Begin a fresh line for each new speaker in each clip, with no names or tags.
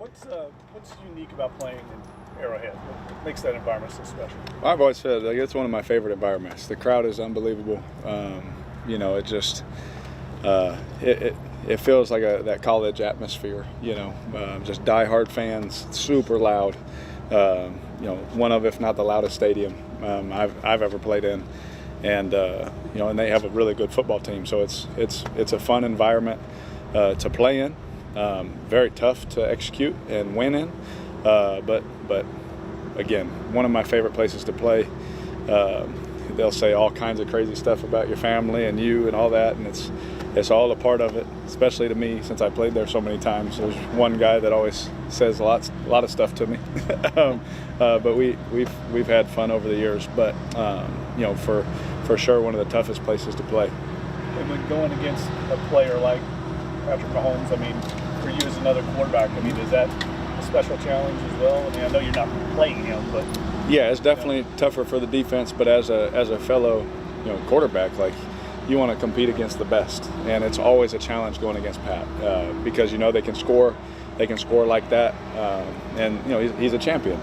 What's unique about playing in Arrowhead? What makes that environment so special?
I've always said it's one of my favorite environments. The crowd is unbelievable. It just it feels like that college atmosphere. Just diehard fans, super loud. One of, if not the loudest stadium I've ever played in, and and they have a really good football team. So it's a fun environment to play in. Very tough to execute and win in, but again, one of my favorite places to play. They'll say all kinds of crazy stuff about your family and you and all that, and it's all a part of it, especially to me since I played there so many times. There's one guy that always says a lot of stuff to me, but we've had fun over the years. But for sure, one of the toughest places to play.
And when going against a player like Patrick Mahomes, for you as another quarterback, is that a special challenge as well? I know you're not playing him, but
yeah, it's definitely tougher for the defense. But as a fellow, quarterback, you want to compete against the best, and it's always a challenge going against Pat because they can score. They can score like that, and he's a champion.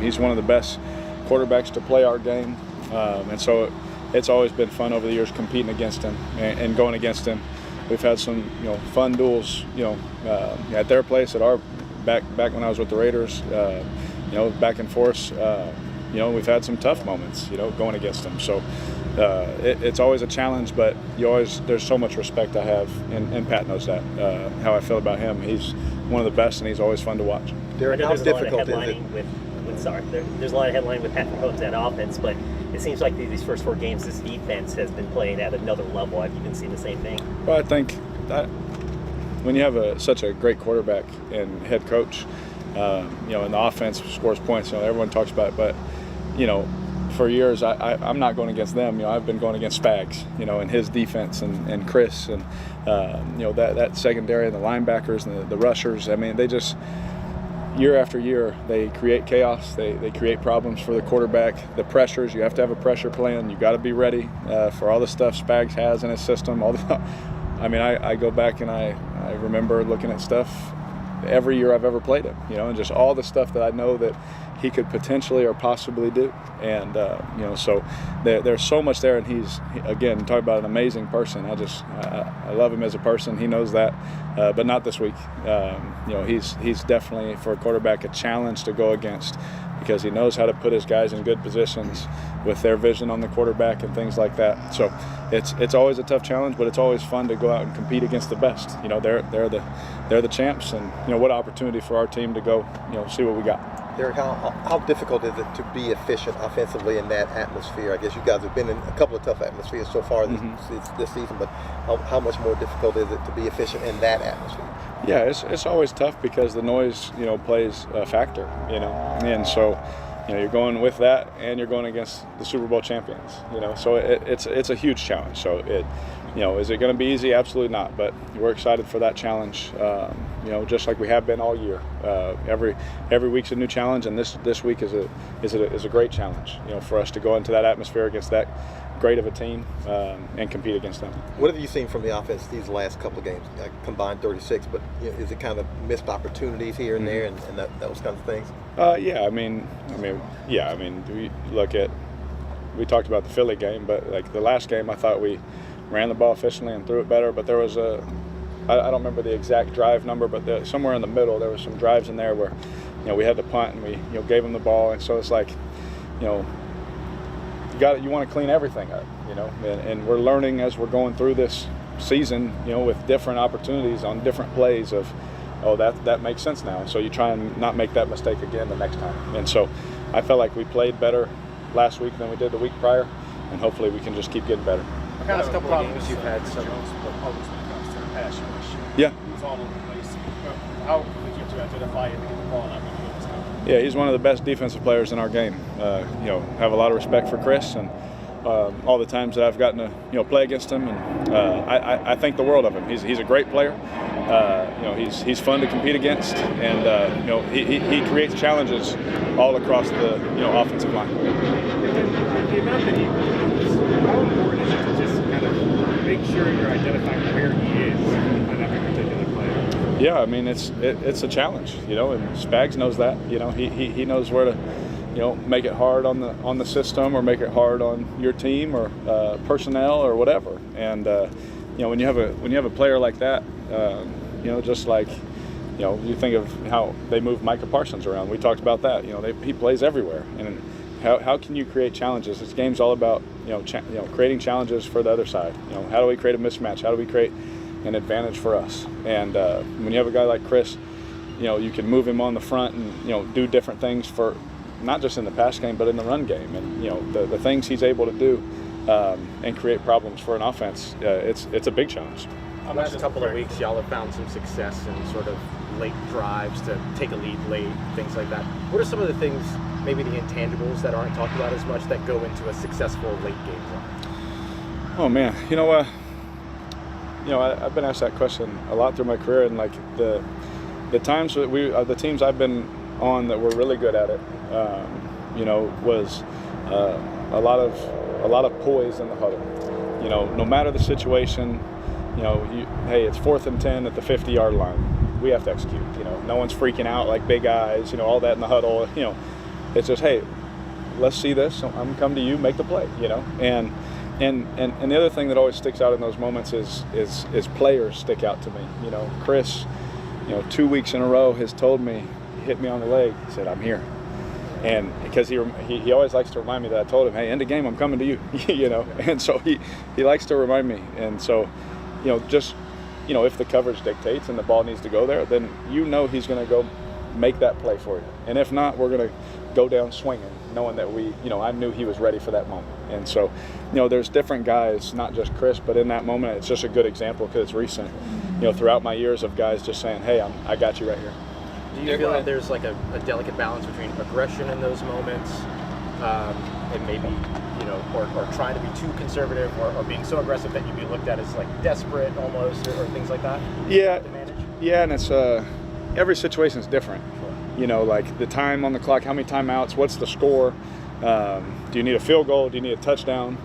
He's one of the best quarterbacks to play our game, and so it's always been fun over the years competing against him and going against him. We've had some fun duels at their place, at our back when I was with the Raiders, back and forth. We've had some tough moments going against them. So it's always a challenge, but there's so much respect I have, and Pat knows that, how I feel about him. He's one of the best, and he's always fun to watch.
Derek, how difficult is it? There's a lot of headlining with Patrick Mahomes and offense, but it seems like these first 4 games, this defense has been playing at another level. Have you been seeing the same thing?
Well, I think that when you have such a great quarterback and head coach, and the offense scores points, everyone talks about it, but, for years I'm not going against them. I've been going against Spags, and his defense and Chris and, that secondary and the linebackers and the rushers. They just – year after year, they create chaos. They create problems for the quarterback. The pressures, you have to have a pressure plan. You got to be ready for all the stuff Spags has in his system. I go back and I remember looking at stuff every year I've ever played him, and just all the stuff that I know that he could potentially or possibly do. And, so there's so much there. And he's, again, talk about an amazing person. I love him as a person. He knows that, but not this week. He's definitely, for a quarterback, a challenge to go against because he knows how to put his guys in good positions with their vision on the quarterback and things like that. So it's always a tough challenge, but it's always fun to go out and compete against the best. They're the champs, and what opportunity for our team to go see what we got.
Derek, how difficult is it to be efficient offensively in that atmosphere? I guess you guys have been in a couple of tough atmospheres so far this season, but how much more difficult is it to be efficient in that atmosphere?
Yeah, it's always tough because the noise, plays a factor, and so, you're going with that, and you're going against the Super Bowl champions, so it's a huge challenge. So is it going to be easy? Absolutely not. But we're excited for that challenge, just like we have been all year. Every week's a new challenge, and this week is a great challenge, for us to go into that atmosphere against that great of a team and compete against them.
What have you seen from the offense these last couple of games? Combined 36, but is it kind of missed opportunities here and there, and those kinds of things?
We talked about the Philly game, but the last game, I thought we ran the ball efficiently and threw it better. But there was I don't remember the exact drive number, but somewhere in the middle there was some drives in there where we had the punt and we gave them the ball, and so it's like you want to clean everything up, and we're learning as we're going through this season, with different opportunities on different plays of, that makes sense now. So you try and not make that mistake again the next time. And so I felt like we played better last week than we did the week prior, and hopefully we can just keep getting better.
What kind of problems you've had some problems when it comes to pass rush?
Yeah.
He was all over the place. How would you have to identify him to get the ball and not be doing this kind of?
Yeah, he's one of the best defensive players in our game. Have a lot of respect for Chris and all the times that I've gotten to play against him, and I think the world of him. He's a great player. He's fun to compete against, and he creates challenges all across the offensive line.
The amount that he runs, how important is it to just kind of make sure you're identifying where he is on every particular play?
Yeah, I mean it's a challenge, you know, and Spags knows that. You know, he knows where to, you know, make it hard on the system or make it hard on your team or personnel or whatever. And you know, when you have a player like that, you know, just like, you know, you think of how they move Micah Parsons around. We talked about that. You know, he plays everywhere. And how can you create challenges? This game's all about, you know, creating challenges for the other side. You know, how do we create a mismatch? How do we create an advantage for us? And when you have a guy like Chris, you know, you can move him on the front and, you know, do different things for not just in the pass game but in the run game. And, you know, the things he's able to do and create problems for an offense, it's a big challenge.
The last couple of weeks, y'all have found some success in sort of late drives to take a lead late, things like that. What are some of the things, maybe the intangibles that aren't talked about as much, that go into a successful late game run?
Oh man, you know, I've been asked that question a lot through my career, and like the times that the teams I've been on that were really good at it, you know, was a lot of poise in the huddle. You know, no matter the situation, you know, hey, it's 4th and 10 at the 50-yard line. We have to execute. You know, no one's freaking out like big eyes. You know, all that in the huddle. You know, it's just, hey, let's see this. I'm gonna come to you, make the play. You know, and the other thing that always sticks out in those moments is players stick out to me. You know, Chris, you know, 2 weeks in a row has told me, he hit me on the leg. He said, "I'm here." And because he always likes to remind me that I told him, hey, end of game, I'm coming to you, you know. And so he likes to remind me. And so, you know, just, you know, if the coverage dictates and the ball needs to go there, then you know he's going to go make that play for you. And if not, we're going to go down swinging, knowing that I knew he was ready for that moment. And so, you know, there's different guys, not just Chris, but in that moment, it's just a good example because it's recent. You know, throughout my years of guys just saying, hey, I got you right here.
Do you feel that there's like a delicate balance between aggression in those moments and maybe, you know, or trying to be too conservative or being so aggressive that you'd be looked at as like desperate almost or things like that?
Yeah, yeah, and it's every situation is different. Sure. You know, like the time on the clock, how many timeouts, what's the score? Do you need a field goal? Do you need a touchdown?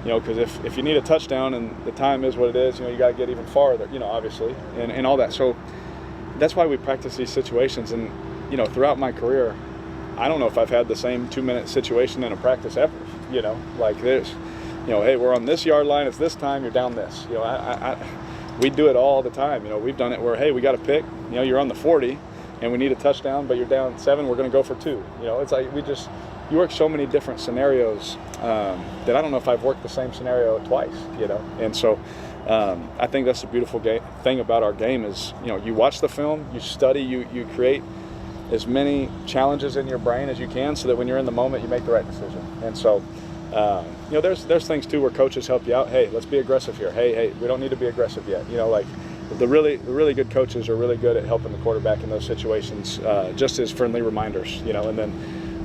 You know, because if you need a touchdown and the time is what it is, you know, you got to get even farther, you know, obviously, and all that. So that's why we practice these situations. And, you know, throughout my career, I don't know if I've had the same 2-minute situation in a practice ever, you know, like this, you know, hey, we're on this yard line, it's this time, you're down this. You know, we do it all the time. You know, we've done it where, hey, we got to pick, you know, you're on the 40 and we need a touchdown, but you're down 7, we're going to go for 2. You know, it's like you work so many different scenarios that I don't know if I've worked the same scenario twice, you know. And so I think that's the beautiful thing about our game is, you know, you watch the film, you study, you create as many challenges in your brain as you can so that when you're in the moment, you make the right decision. And so, you know, there's things too where coaches help you out. Hey, let's be aggressive here. Hey, we don't need to be aggressive yet. You know, like the really good coaches are really good at helping the quarterback in those situations, just as friendly reminders, you know. And then,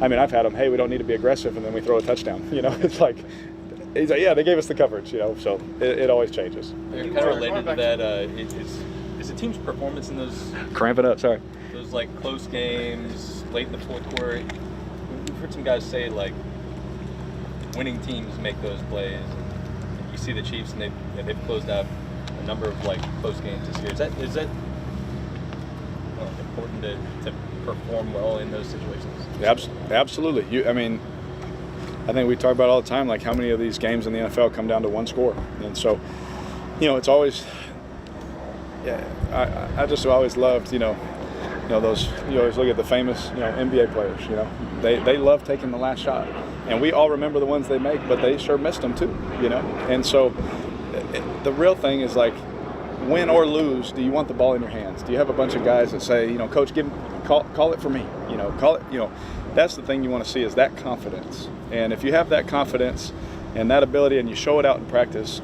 I mean, I've had them, hey, we don't need to be aggressive, and then we throw a touchdown. You know, it's like, he's like, yeah, they gave us the coverage, you know, so it always changes.
Kind of related to that, is the team's performance in those
cramping up, sorry.
Those like close games, late in the fourth quarter, we've heard some guys say like winning teams make those plays. And you see the Chiefs and they've closed out a number of like close games this year. Is that important to perform well in those situations?
Absolutely. I mean, I think we talk about all the time, like how many of these games in the NFL come down to one score. And so, you know, it's always, yeah, I just always loved, you know, those, you always look at the famous, you know, NBA players, you know, they love taking the last shot. And we all remember the ones they make, but they sure missed them too, you know. And so the real thing is like, win or lose, do you want the ball in your hands? Do you have a bunch of guys that say, you know, coach, call it for me, you know, call it, you know. That's the thing you want to see is that confidence. And if you have that confidence and that ability and you show it out in practice,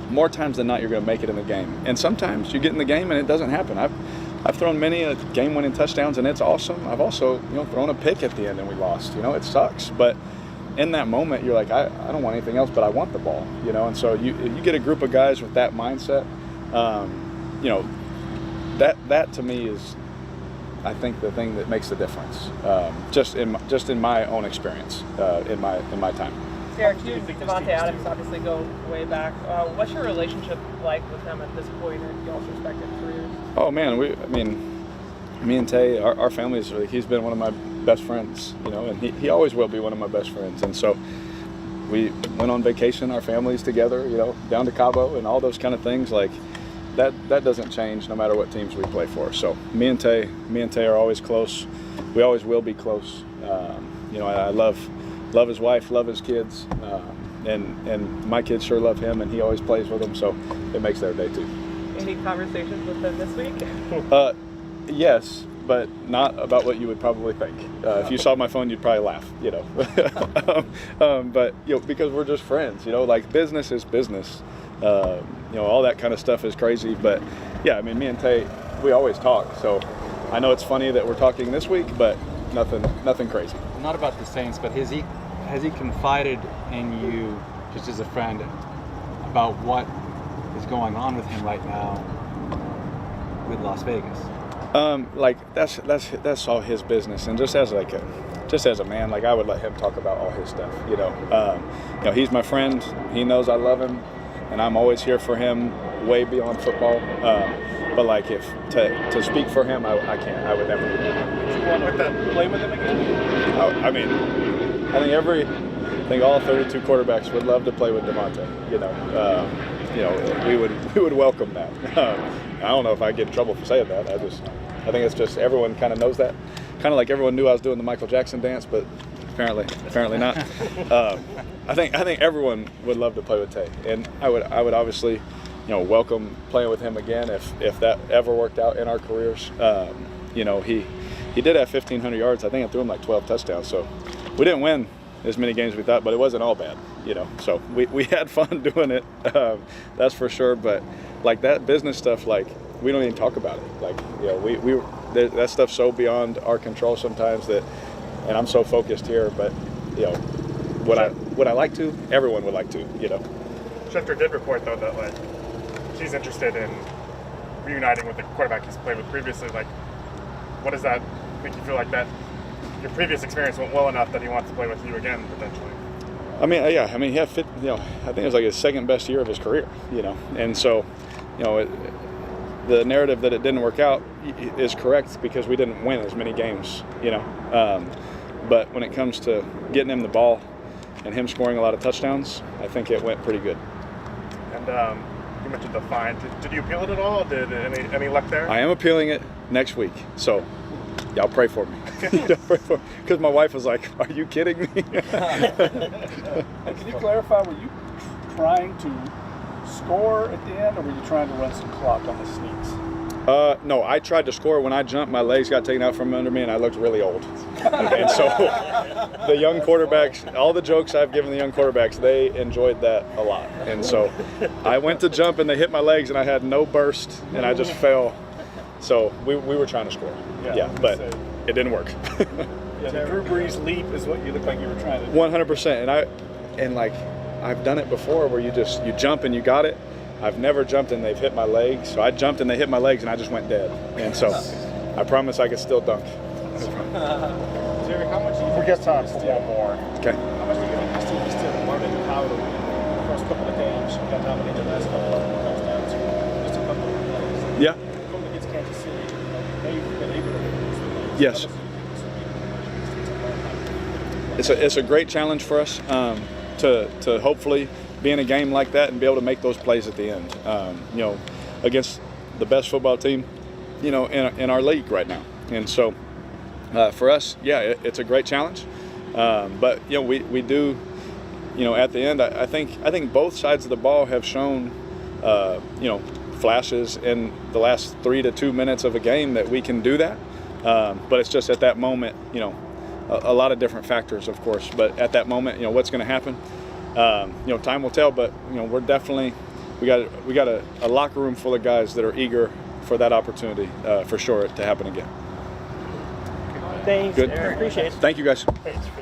more times than not you're going to make it in the game. And sometimes you get in the game and it doesn't happen. I've thrown many game-winning touchdowns and it's awesome. I've also, you know, thrown a pick at the end and we lost. You know, it sucks. But in that moment, you're like, I don't want anything else, but I want the ball. You know, and so you get a group of guys with that mindset. You know, that to me is, I think, the thing that makes the difference. Just in my own experience, in my time.
Derek, you and Davante Adams obviously go way back. What's your relationship like with him at this point in y'all's respective careers?
Oh man, me and Tay, our families, he's been one of my best friends, and he always will be one of my best friends. And so we went on vacation, our families together, down to Cabo and all those kind of things. Like that doesn't change no matter what teams we play for. So me and Tay are always close. We always will be close. I love his wife, love his kids, and my kids sure love him, and he always plays with them. So it makes their day too.
Any conversations with them this week?
Yes, but not about what you would probably think. If you saw my phone, you'd probably laugh, but because we're just friends, like business is business. All that kind of stuff is crazy. But yeah, me and Tay, we always talk. So I know it's funny that we're talking this week, but nothing crazy.
Not about the Saints, but has he confided in you, just as a friend, about what is going on with him right now with Las Vegas? That's all his business, and just as a man, like I would let him talk about all his stuff. He's my friend. He knows I love him, and I'm always here for him, way beyond football. But like if to speak for him, I can't. I would never do that.
Would you want to play with him again?
I think all 32 quarterbacks would love to play with Davante. We would welcome that. I don't know if I get in trouble for saying that. I think it's just everyone kind of knows that. Kind of like everyone knew I was doing the Michael Jackson dance, but apparently not. I think everyone would love to play with Tay, and I would obviously, welcome playing with him again if that ever worked out in our careers. He did have 1,500 yards. I think I threw him like 12 touchdowns. So we didn't win as many games as we thought, but it wasn't all bad, So we had fun doing it, that's for sure. But like that business stuff, like we don't even talk about it. Like that stuff's so beyond our control sometimes and I'm so focused here. But would I like to? Everyone would like to,
Schefter did report though that like he's interested in reuniting with the quarterback he's played with previously. Like, what does that make you feel like that? Your previous experience went well enough that he wants to play with you again potentially.
He had I think it was like his second best year of his career, and so, the narrative that it didn't work out is correct because we didn't win as many games, but when it comes to getting him the ball and him scoring a lot of touchdowns, I think it went pretty good.
And you mentioned the fine. Did you appeal it at all? Did any luck there?
I am appealing it next week, so y'all pray for me. Because my wife was like, "Are you kidding me?"
And can you clarify? Were you trying to score at the end, or were you trying to run some clock on the sneaks?
No, I tried to score. When I jumped, my legs got taken out from under me, and I looked really old. And so the young quarterbacks, all the jokes I've given the young quarterbacks, they enjoyed that a lot. And so I went to jump, and they hit my legs, and I had no burst, and I just fell. So we were trying to score. Yeah, but it didn't work.
Yeah, the Drew Brees leap is what you look like you were trying to do.
100%. And I've done it before where you jump and you got it. I've never jumped and they've hit my legs. So I jumped and they hit my legs and I just went dead. And so I promise I could still dunk.
Derek, how much do you
We got time for one more.
Okay.
How much do you think this team is still learning how to win? The first couple of games, you got dominated the last couple of touchdowns. Just a couple of plays.
Yeah.
Going against Kansas City, they've been able to win.
Yes. It's a great challenge for us to hopefully be in a game like that and be able to make those plays at the end. Against the best football team, in our league right now. And so for us, it's a great challenge. But we do, at the end, I think both sides of the ball have shown, flashes in the last 3 to 2 minutes of a game that we can do that. But it's just at that moment, a lot of different factors, of course. But at that moment, what's going to happen? Time will tell. But we're definitely we got a locker room full of guys that are eager for that opportunity for sure to happen again.
Thanks,
Good.
Eric. Appreciate it.
Thank you, guys.
Thanks.